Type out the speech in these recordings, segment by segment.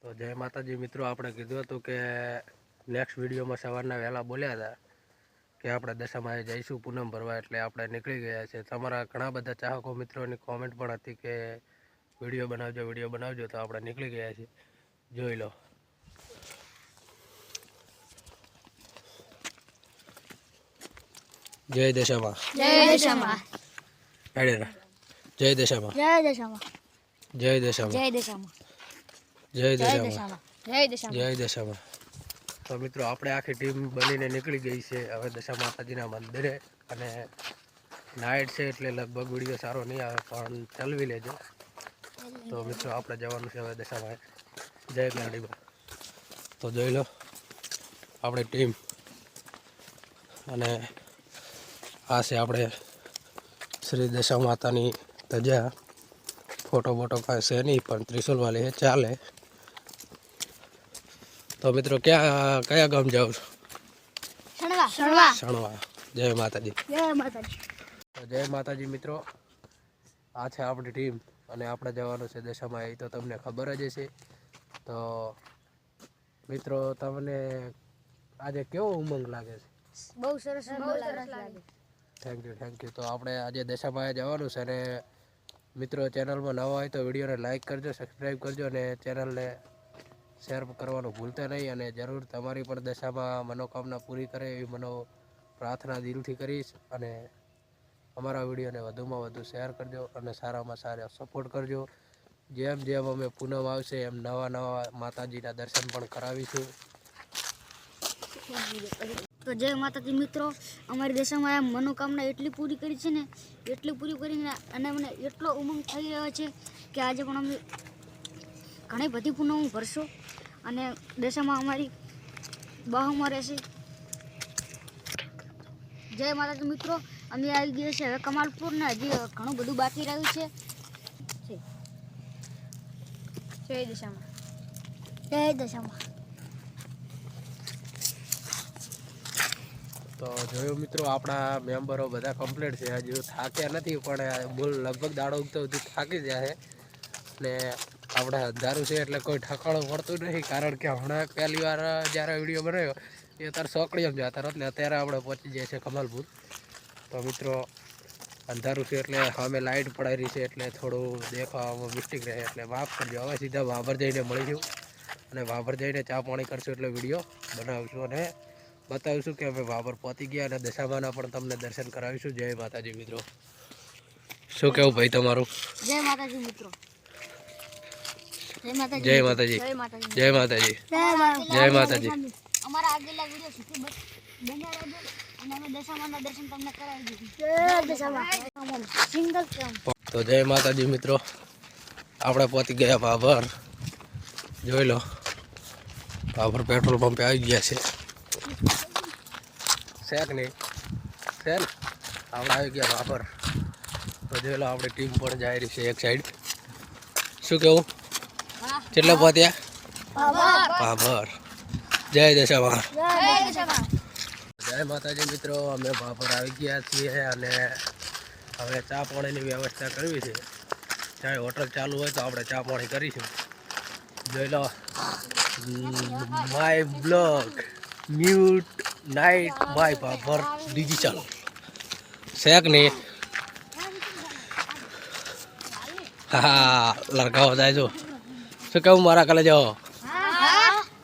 તો જય માતાજી મિત્રો, આપણે કીધું હતું કે નેક્સ્ટ વિડીયોમાં સવારના વહેલા બોલ્યા હતા કે આપણે દશામાએ જઈશું પૂનમ ભરવા, એટલે આપણે નીકળી ગયા છે. તમારા ઘણા બધા ચાહકો મિત્રોની કોમેન્ટ પણ હતી કે વિડીયો બનાવજો, તો આપણે નીકળી ગયા છીએ. જોઈ લો. જય દશામાં, જય દશામાં, જય દશામાં, જય દશામાં, જય દશામાં, જય દશામાં, જય જય દશામાં, દશામાં, જય જય દશામાં. તો મિત્રો આપણે આખી ટીમ બનીને નીકળી ગઈ છે હવે દશા માતાજીના મંદિરે. અને નાઇટ છે એટલે લગભગ વિડીયો સારો નહીં આવે, પણ ચલવી લેજો. તો મિત્રો આપણે જવાનું છે હવે દશામાં. જય ગાડીમાં. તો જોઈ લો આપણી ટીમ. અને આ છે આપણે શ્રી દશા માતાની ધજા. ફોટો બોટો કાંઈ છે નહીં, પણ ત્રિશુલ વાળી છે, ચાલે. તો મિત્રો કયા ગામ જાઓ છો? સણવા. જય માતાજી. જય માતાજી. જય માતાજી મિત્રો, આ છે આપણી ટીમ અને આપણે જવાનું છે દશામાં. એ તો તમને ખબર જ હશે. તો મિત્રો તમને આજે કેવો ઉમંગ લાગે છે? બહુ સરસ લાગે. Thank you. તો આપણે આજે દશામાં જવાનું છે. અને મિત્રો ચેનલમાં નવા હોય તો વિડીયોને લાઇક કરજો, સબસ્ક્રાઈબ કરજો અને ચેનલને શેર કરવાનું ભૂલતા નહીં. અને જરૂર તમારી પણ દશામાં મનોકામના પૂરી કરે એવી પ્રાર્થના દિલથી કરીશ. અને અમારા વિડીયોને વધુમાં વધુ શેર કરજો અને સારામાં સારા સપોર્ટ કરજો. જેમ જેમ અમે પૂનમ આવશે એમ નવા માતાજીના દર્શન પણ કરાવીશું. તો જય માતાજી મિત્રો, અમારી દશામાં મનોકામના એટલી પૂરી કરી છે ને, એટલી પૂરી કરીને અને મને એટલો ઉમંગ થઈ રહ્યો છે કે આજે પણ અમે ઘણી બધી પૂનમ ભરશું અને દશામાં અમારી બાહુમાં રહેશે. જય માતાજી મિત્રો, અમે આવી ગયા છે હવે કમાલપુર ને હજી ઘણું બધું બાકી રહ્યું છે. જય દશામાં, જય દશામાં. તો જોયું મિત્રો, આપણા મેમ્બરો બધા કમ્પ્લીટ છે. હજુ થાક્યા નથી, પણ લગભગ દાડો ઉગતો સુધી થાકી જાય. ને આપણે અંધારું છે એટલે કોઈ ઠકાણું પડતું નથી, કારણ કે હમણાં પહેલી વાર જ્યારે વિડીયો બનાવ્યો એ અત્યારે સોકડીમાં જતા રહો, એટલે અત્યારે આપણે પહોંચી જાય છે કમાલપુર. તો મિત્રો અંધારું છે એટલે સામે લાઇટ પડાવી છે એટલે થોડું દેખાવામાં મિસ્ટેક રહે, એટલે માફ કરજો. હવે સીધા વાભર જઈને મળીશું અને વાભર જઈને ચા પાણી કરશું એટલે વિડીયો બનાવીશું અને બતાવીશું કે અમે વાભર પહોંચી ગયા અને દશામાના પણ તમને દર્શન કરાવીશું. જય માતાજી મિત્રો. શું કેવું ભાઈ તમારું? જય માતાજી મિત્રો. જય માતાજી. જય માતાજી. જય માતાજી. અમારા આગળના વિડિયો સુધી બન્યા રહેજો અને અમે દશામાના દર્શન તમને કરાવી દઈશું. જય દશામા. સિંગલ કેમ. તો જય માતાજી મિત્રો, આપણે પહોંચી ગયા વાભર. જોઈ લો, વાભર પેટ્રોલ પંપે આવી ગયા છે. શેક નહીં છે ને, આપણે આવી ગયા વાભર. તો જોઈ લો આપણી ટીમ પણ જાય રહી છે એક સાઈડ. શું કેવું? કેટલા પહોંચ્યા? વાભર. જય દશામાં. જય માતાજી મિત્રો, અમે વાભર આવી ગયા છીએ અને હવે ચા પાણીની વ્યવસ્થા કરવી છે. ચાહે હોટલ ચાલુ હોય તો આપણે ચા પાણી કરીશું. જોઈ લો માય બ્લોગ મ્યુટ નાઇટ બાય વાભર ડિજિટલ. શેક નહીં? હા, લડકાઓ જાય જો. શું કેવું મારા કાલે જાઓ?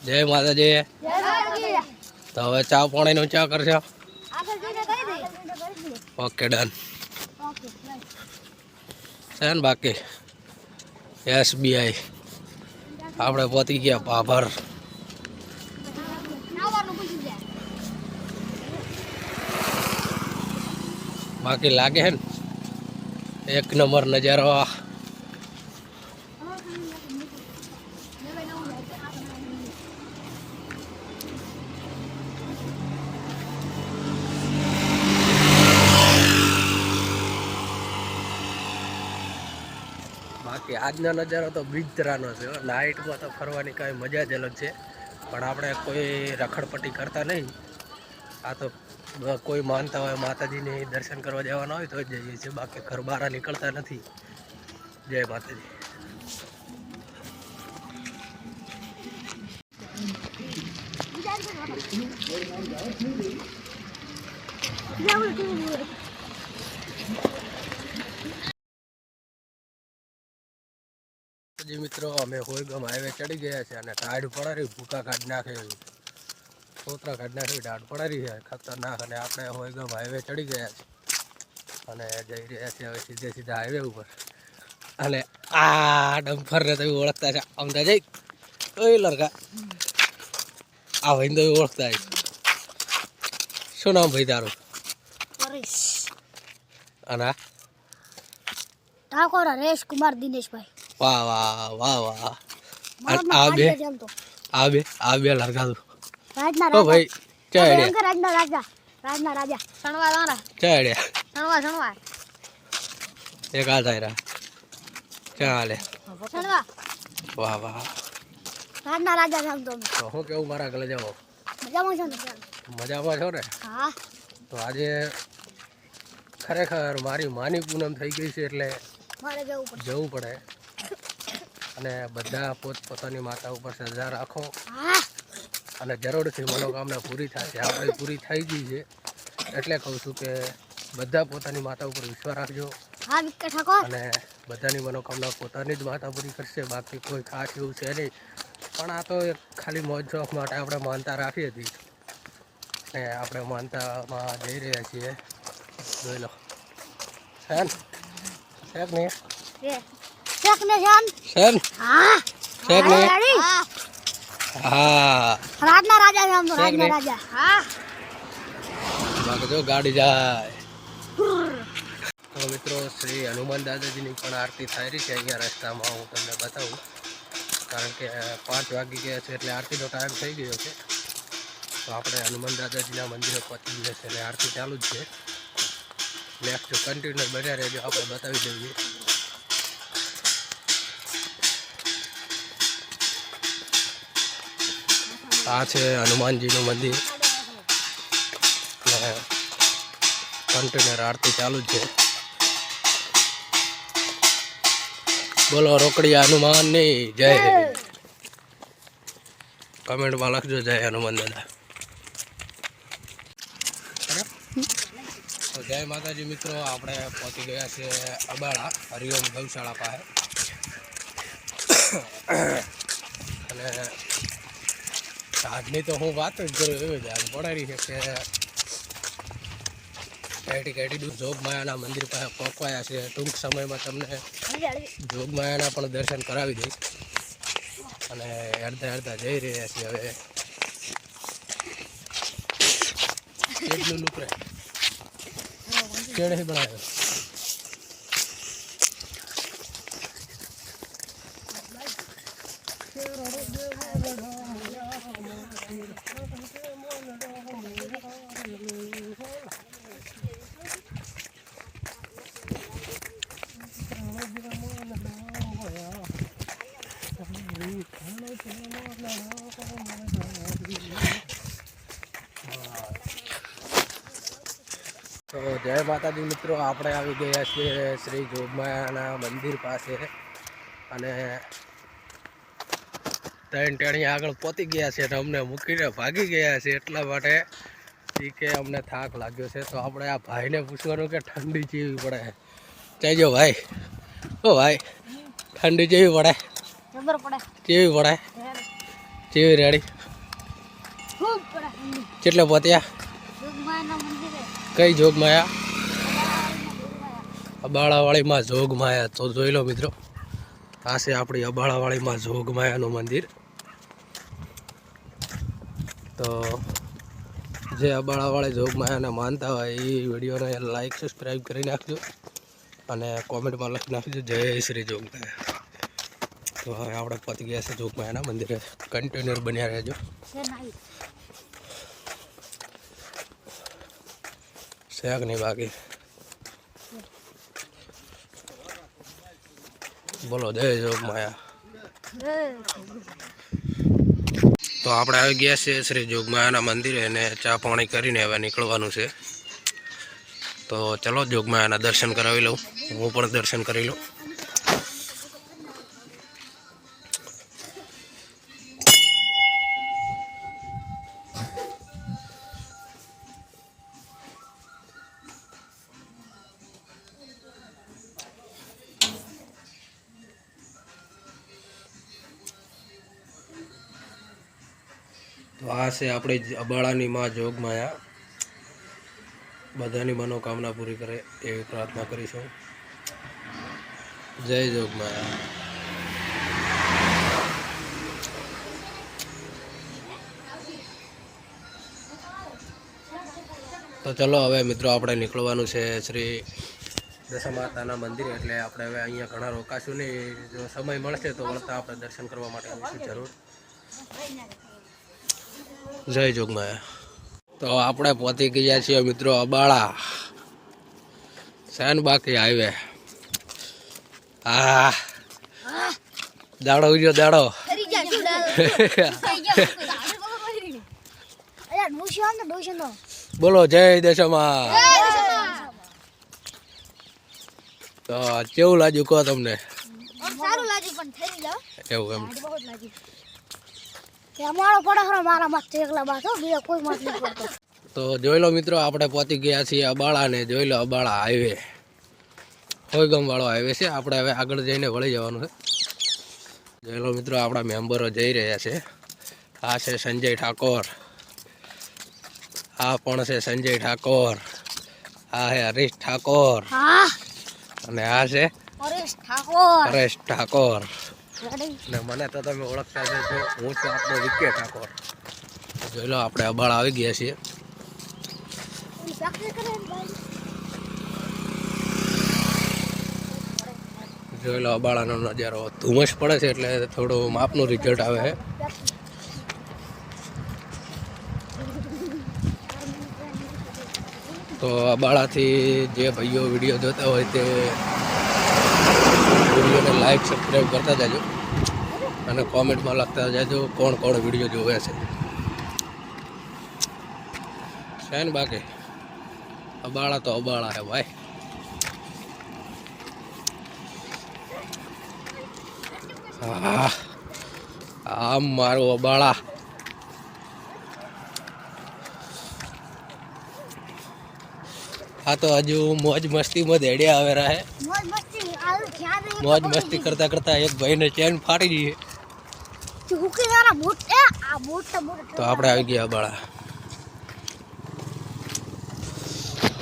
જય માતાજી. તો હવે ચા પાણીનું ચા કરશો? ઓકે ડન છે ને. બાકી SBI આપણે પહોંચી ગયા વાભર. બાકી લાગે છે ને એક નંબર નજારો. બાકી આજનો નજારો તો બિસ્તરાનો છે. નાઇટમાં તો ફરવાની કાંઈ મજા જ અલગ છે, પણ આપણે કોઈ રખડપટ્ટી કરતા નહીં. આ તો કોઈ માનતા હોય માતાજીને દર્શન કરવા જવાના હોય તો જ જઈએ છીએ, બાકી ઘર બહાર નીકળતા નથી. જય માતાજી. જી મિત્રો અમે હોયગામ હાઈવે ચડી ગયા છે અને ટાઈડ પડારી ભૂકા કાઢી નાખે સોતરા કાઢી નાખી ટાઈડ પડારી છે ખતરનાક. અને આપણે હોયગામ હાઈવે ચડી ગયા છે અને જઈ રહ્યા છીએ હવે સીધે સીધા હાઈવે ઉપર. અને આ ડમ્ફરને તો ઓળખતા છે અમદા જઈ ઓય લડકા આ ભાઈને તો ઓળખતા છે. શું નામ ભાઈ તારું? પરેશ અને આ? ઠાકોર હરેશ કુમાર દિનેશભાઈ. વાહ વાહ વાહ વાહ. મારો નામ આ બે કાળિયા જેમ તો. આ બે લડકા તું રાજના ઓ રાજા. ભાઈ ચાડ્યા ભયંકર રાજના રાજા. રાજના રાજા. સણવા દાણા. ચાડ્યા સણવા. એક આ થાય ચાલે. સણવા. વાહ વાહ. રાજના રાજા જેમ તો. તો હું કેવું મારા ગલે જાઓ? મજામાં છો ને? મજામાં છો ને? હા. તો આજે ખરેખર મારી માની પૂનમ થઈ ગઈ છે એટલે મારે જવું પડે. જવું પડે. અને બધા પોતપોતાની માતા ઉપર શ્રદ્ધા રાખો હા. અને જરૂરથી મનોકામના પૂરી થાય છે. આપણે પૂરી થઈ ગઈ છે એટલે કહું છું કે બધા પોતાની માતા ઉપર વિશ્વાસ રાખજો. હા વિક્ટર ઠાકોર. અને બધાની મનોકામના પોતાની જ માતા પૂરી કરશે, બાકી કોઈ ખાસ એવું છે નહીં. પણ આ તો એક ખાલી મોજ શોખ માટે આપણે માનતા રાખી હતી ને આપણે માનતામાં જઈ રહ્યા છીએ. જોઈ લો છે ને? શેક નહીં શેક ને જાન. શેક હા. શેક નહીં. હા. હા રાજના રાજા જેમ તો. શેક રાજના ને? રાજા. હા. બાકી જો ગાડી જાય. તો મિત્રો શ્રી હનુમાન દાદાજીની પણ આરતી થઈ રહી છે અહીંયા રસ્તામાં. હું તમને બતાવું કારણ કે 5 વાગી ગયા છે એટલે આરતીનો ટાઈમ થઈ ગયો છે. તો આપણે હનુમાન દાદાજીના મંદિરે પહોંચી ગયા છે અને આરતી ચાલુ જ છે. નેક્સ્ટ કન્ટિન્યુ બન્યા રહેજો, આપણે બતાવી દઈએ. આ છે હનુમાનજીનું મંદિર અને કન્ટિન્યુ આરતી ચાલુ જ છે. બોલો રોકડિયા હનુમાનની જય. કમેન્ટમાં લખજો જય હનુમાન દાદા. તો જય માતાજી મિત્રો, આપણે પહોંચી ગયા છે અબાળા હરિઓમ ગૌશાળા પાસે. અને આજની તો હું વાત જ કરું એવી જ આજ પડારી છે કે કેટી જોગમાયાના મંદિર પાસે પહોંચવાયા છે. ટૂંક સમયમાં તમને જોગમાયાના પણ દર્શન કરાવી દઈશ. અને અડધા જઈ રહ્યા છીએ હવે. કેટલું લુક રહે કેળે બનાવ્યો. તો જય માતાજી મિત્રો, આપણે આવી ગયા છીએ શ્રી જોગમાયાના મંદિર પાસે અને ત્રણ ટેણી આગળ પહોંચી ગયા છે અને અમને મૂકીને ભાગી ગયા છે. એટલા માટે કે અમને થાક લાગ્યો છે. તો આપણે આ ભાઈને પૂછવાનું કે ઠંડી જેવી પડે. જઈજો ભાઈ. ઓ ભાઈ ઠંડી જેવી પડે? જબર પડે. કેવી પડે? કેવી રેડી? ખૂબ પડે. કેટલે પહોંચ્યા? જોગમાયાના મંદિરે. કઈ જોગમાયા? અબાળાવાળીમાં જોગમાયા. તો જોઈ લો મિત્રો, આ છે આપણી અબાળાવાળીમાં જોગમાયાનું મંદિર. તો જે અબાળાવાળી જોગમાયાને માનતા હોય એ વિડીયોને લાઈક સબસ્ક્રાઈબ કરી નાખજો અને કોમેન્ટમાં લખી નાખજો જય શ્રી જોગમાયા. તો હવે આપણે પહોંચી ગયા છે જોગમાયાના મંદિરે. કન્ટેનર બન્યા રહેજો. શેક નહીં બાકી. બોલો જય જોગમાયા. તો આપણે આવી ગયા છે શ્રી જોગમાયાના મંદિરે અને ચા પાણી કરીને હવે નીકળવાનું છે. તો ચલો જોગમાયાના દર્શન કરાવી લઉં, હું પણ દર્શન કરી લઉં. તો આ છે આપણી અબાળાની માં જોગમાયા, બધાની મનોકામના પૂરી કરે એવી પ્રાર્થના કરીશું. જય જોગમાયા. તો ચલો હવે મિત્રો આપણે નીકળવાનું છે શ્રી દશા માતાના મંદિરે, એટલે આપણે હવે અહીંયા ઘણા રોકાશું નહીં. જો સમય મળશે તો વળતા આપણે દર્શન કરવા માટે આવીશું જરૂર. જય જોગમાયા. તો આપણે પહોંચી ગયા છીએ મિત્રો અબાળા સેન બાકી હાઈવે. હા દાડો ઉજ્યો દાડો. બોલો જય દશામાં. તો કેવું લાગ્યું કહો તમને? સારું લાગ્યું પણ થઈ જાવ એવું એમ. બહુ લાગ્યું કે અમારો પડે ખરો મારા મત એકલા બાસ હો, બીજો કોઈ મત નહીં પડતો. તો જોઈ લો મિત્રો આપણે પહોંચી ગયા છીએ અબાળા ને જોઈ લો અબાળા હાઈવે, હોયગામ વાળો હાઈવે છે. આપણે હવે આગળ જઈને વળી જવાનું છે. જોઈ લો મિત્રો આપણા મેમ્બરો જઈ રહ્યા છે. આ છે સંજય ઠાકોર, આ પણ છે સંજય ઠાકોર, આ છે હરીશ ઠાકોર હા અને આ છે પરેશ ઠાકોર. પરેશ ઠાકોર. રેડી ને મને તો તમે ઓળખતા છો, હું છું આપણો વિકે ઠાકોર. જોઈ લો આપણે અબાળા આવી ગયા છીએ. જોઈ લો અબાળાનો નજારો. ધુમ્મસ પડે છે એટલે થોડું માપનું રિઝલ્ટ આવે છે. તો અબાળાથી જે ભાઈઓ વિડીયો જોતા હોય તે વિડીયોને લાઈક સબસ્ક્રાઈબ કરતા જાજો અને કોમેન્ટમાં લખતા જાજો કોણ કોણ વિડીયો જોવે છે ને. બાકી અબાળા તો અબાળા હે ભાઈ. હા આમ મારું અબાળા. આ તો હજુ મોજ મસ્તીમાં દેડ્યા આવે રહે. મોજ મસ્તી કરતા કરતા એક ભાઈને ચેન ફાડી દઈએ. તો આપણે આવી ગયા અબાળા.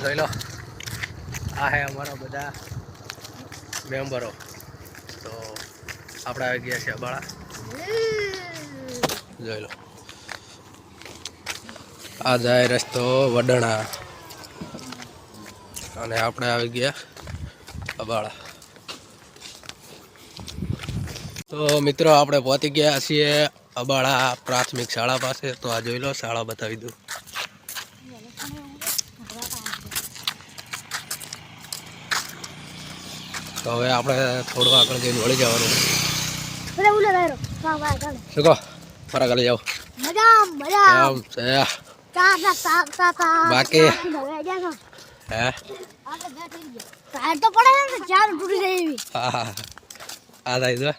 જોઈ લો આ હે અમારા બધા મેમ્બરો. તો આપણે આવી ગયા છે અબાળા. જોઈ લો આ જાય રસ્તો વડણા અને આપણે આવી ગયા અબાળા. તો મિત્રો આપણે પહોંચી ગયા છીએ અબાળા પ્રાથમિક શાળા પાસે. તો આ જોઈ લો શાળા બતાવી દઉં. તો હવે આપણે થોડું આગળ જઈને વળી જવાનું. શું કહો ફરક હાલી જાઓ એમ છે બાકી હે. હા હા આ થાય તો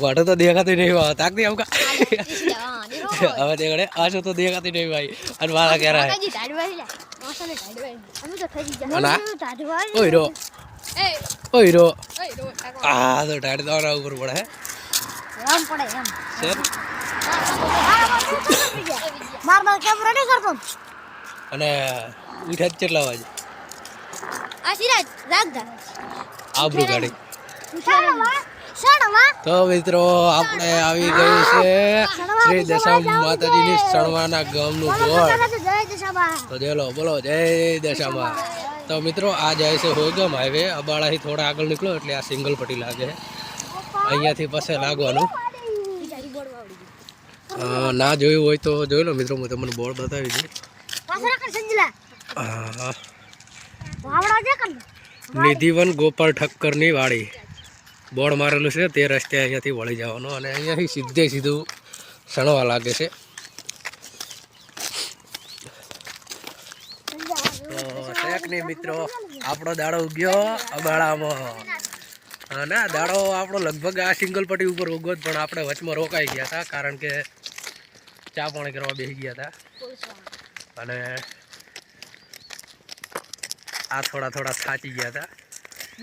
વડો તો દેખાતી નહીં તાકતી આમ કા. હવે દેખડે આશો તો દેખાતી નહીં ભાઈ. અને મારા ક્યારે ઓય રો ઓય રો. આ તો ટાઢ દોરા ઉપર પડે હે સર. અને ઉઠ્યા કેટલા વાગે? આબરૂ ગાડી. તો મિત્રો આપણે આવી ગયું છે શ્રી દશા માતાજીની સણવાના ગામનું બોર્ડ. તો ચલો બોલો જય દશામાં. તો મિત્રો આ જાય છે હોયગામ હાઈવે. અબાળાથી થોડા આગળ નીકળો એટલે આ સિંગલ પટ્ટી લાગે. અહીંયાથી પછી લાગવાનું. ના જોયું હોય તો જોઈ લો મિત્રો, હું તમને બોર્ડ બતાવી દઉં. નિધિવન ગોપાલ ઠક્કરની વાડી બોર્ડ મારેલું છે. તે રસ્તે અહીંયાથી વળી જવાનું અને અહીંયાથી સીધે સીધું સણવા લાગે છે. તો ટેકની મિત્રો આપણો દાડો ઉગ્યો અબાળામાં. ના દાડો આપણો લગભગ આ સિંગલ પટ્ટી ઉપર ઉગો જ, પણ આપણે વચમાં રોકાઈ ગયા હતા કારણ કે ચા પાણી કરવા બેસી ગયા હતા. અને આ થોડા થોડા થાચી ગયા હતા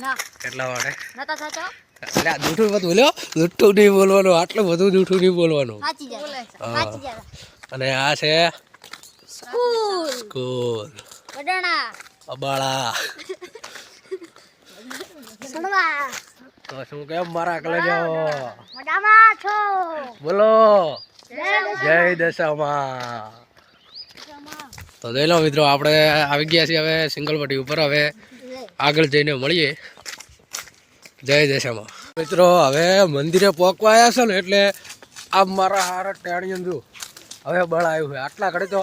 ના કેટલા વાળે નતા સાચો એટલે આ જૂઠું બધું બોલ્યો, જૂઠું નહીં બોલવાનું, આટલું બધું જૂઠું નહીં બોલવાનું. સાચી જાય હા. સાચી જાય અને આ છે સ્કૂલ સ્કૂલ વડાણા અબાળા. સણવા તો શું કેમ મારા કલેજાઓ મજામાં છો બોલો જય દશામાં. તો જોઈ લો મિત્રો, આપણે આવી ગયા છીએ હવે સિંગલ પટ્ટી ઉપર. હવે આગળ જઈને મળીએ. જય દશામાં. મિત્રો હવે મંદિરે પહોંચવા આવ્યા છે ને એટલે આ મારા હારા ટેણીઓ જો હવે બળ આવ્યું છે. આટલા ઘડે તો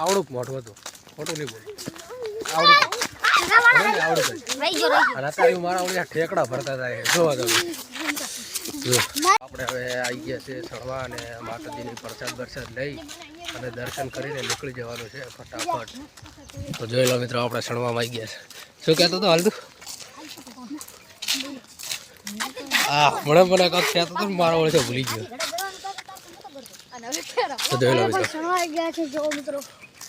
આવડું મોટું હતું, ખોટું નહીં બોલું, આવડું આવડું. અને અત્યારે મારા આવડે ઠેકડા ભરતા થાય જોવા તમે. જો આપણે હવે આવી ગયા છે સણવા અને માતાજીની પ્રસાદ બરસાદ લઈ અને દર્શન કરીને નીકળી જવાનું છે ફટાફટ. તો જોઈ લો મિત્રો, આપણે સણવામાં આવી ગયા છે. શું કહેતો હતો હાલતું? હા મને મને કંઈક કહેતો હતો ને મારા વળે ભૂલી ગયો. તો જોઈ લો મિત્રો,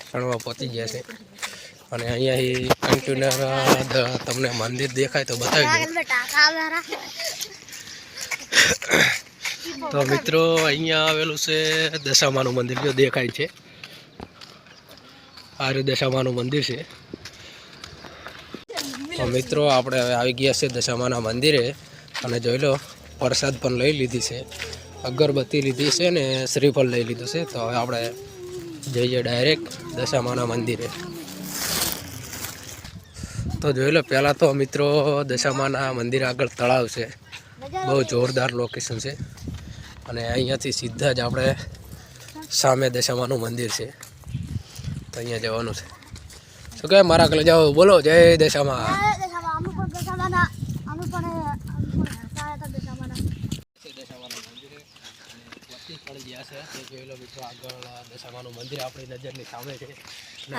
સણવા પહોંચી ગયા છે અને અહીંયા કન્ટેનર તમને મંદિર દેખાય તો બતાવી દઉં. તો મિત્રો અહીંયા આવેલું છે દશામાનું મંદિર, જો દેખાય છે આ રહ્યું દશામાનું મંદિર છે. તો મિત્રો આપણે હવે આવી ગયા છે દશામાના મંદિરે અને જોઈ લો પ્રસાદ પણ લઈ લીધી છે, અગરબત્તી લીધી છે ને શ્રીફળ લઈ લીધું છે. તો હવે આપણે જઈએ ડાયરેક્ટ દશામાના મંદિરે. તો જોઈ લો પહેલાં તો મિત્રો દશામાના મંદિર આગળ તળાવ છે, બહુ જોરદાર લોકેશન છે અને અહીંયાથી સીધા જ આપણે સામે દશામાનું મંદિર છે. તો અહીંયા જવાનું છે. શું કહે મારા કલે જાઓ બોલો જય દશામાં. જોઈ લો મિત્રો, આગળ દશામાનું મંદિર આપણી નજરની સામે છે.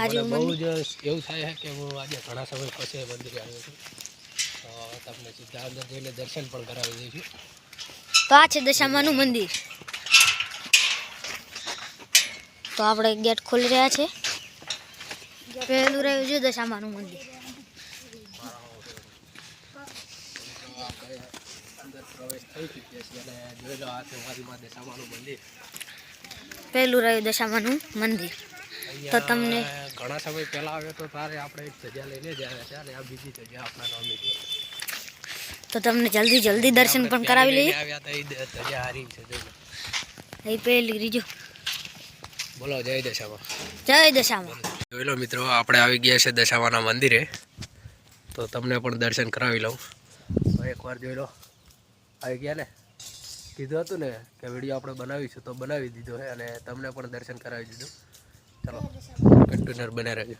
અને મને બહુ જ એવું થાય છે કે હું આજે ઘણા સમય પછી મંદિરે આવ્યો છું. તો તમને સીધા અંદર જઈને દર્શન પણ કરાવી દઈશું. તો આ છે દશામાનું મંદિર. તો આપણે ગેટ ખોલી રહ્યા છે. પહેલું રહ્યું છે દશામાનું મંદિર. અંદર પ્રવેશ થઈ ચૂક્યા છે અને જોઈ લો આ છે વારીમાં દશામાનું મંદિર. પહેલું રહ્યું દશામાનું મંદિર. તો તમને ઘણા સમય પહેલા આવ્યો તો તારે આપણે એક જગ્યા લઈને જ આવ્યા છે અને આ બીજી જગ્યા આપણા ગામની છે. તો તમને જલ્દી દર્શન પણ કરાવી લઈએ. આવ્યા હતા એ જગ્યા હારી છે. જોઈ લો એ પહેલી રીજો બોલો જય દશામાં. જય દશામાં. જોઈ લો મિત્રો, આપણે આવી ગયા છે દશામાના મંદિરે. તો તમને પણ દર્શન કરાવી લઉં. તો એકવાર જોઈ લો, આવી ગયા ને, કીધું હતું ને કે વિડીયો આપણે બનાવીશું તો બનાવી દીધો છે અને તમને પણ દર્શન કરાવી દીધું. ચલો કન્ટેનર બને રહેજો.